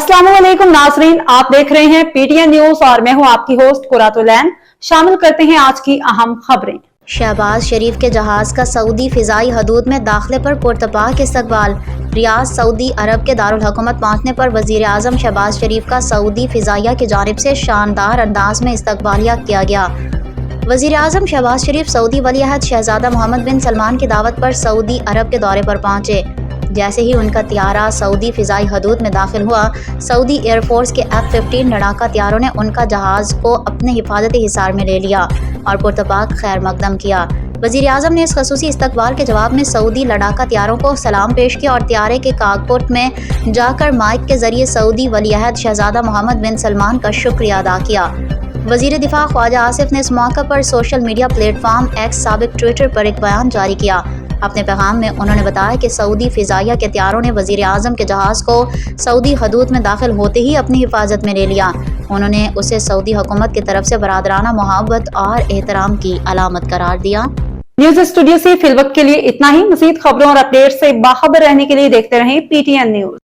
अस्सलाम वालेकुम नाजरीन, आप देख रहे हैं पीटीएन न्यूज और मैं हूं आपकी होस्ट कुरातुलैन। शामिल करते हैं आज की अहम खबरें। शहबाज शरीफ के जहाज का सऊदी फिजाई हदूद में दाखिले पर पुरतपाक इस्तकबाल। रियाद सऊदी अरब के दारुल हुकूमत पहुंचने पर वजीर आजम शहबाज शरीफ का सऊदी फिजाइया की जानिब से शानदार अंदाज में इस्तकबालिया किया गया। वजीर आजम शहबाज शरीफ सऊदी वलीअहद शहजादा मोहम्मद बिन सलमान की दावत पर सऊदी अरब के दौरे पर पहुंचे। जैसे ही उनका त्यारा सऊदी फिजाई हदूद में दाखिल हुआ, सऊदी एयरफोर्स के F-15 लड़ाका त्यारों ने उनका जहाज़ को अपने हिफाजती हिसार में ले लिया और पुरतपाक खैर मकदम किया। वज़ीर आज़म ने इस खसूसी इस्तकबाल के जवाब में सऊदी लड़ाका त्यारों को सलाम पेश किया और त्यारे के काकपुट में जाकर माइक के ज़रिए सऊदी वलीअहद शहजादा मोहम्मद बिन सलमान का शुक्रिया अदा किया। वज़ीर दिफा ख्वाजा आसिफ ने इस मौके पर सोशल मीडिया प्लेटफॉर्म एक्स साबिक ट्विटर पर एक बयान जारी किया। अपने पैगाम में उन्होंने बताया कि सऊदी फिजाइया के त्यारों ने वज़ीर आज़म के जहाज़ को सऊदी हदूद में दाखिल होते ही अपनी हिफाजत में ले लिया। उन्होंने उसे सऊदी हुकूमत की तरफ से बरादराना मोहब्बत और एहतराम की अलामत करार दिया। न्यूज स्टूडियो से फिलवक्त के लिए इतना ही। मज़ीद खबरों और अपडेट से बाखबर रहने के लिए देखते रहें पीटीएन न्यूज।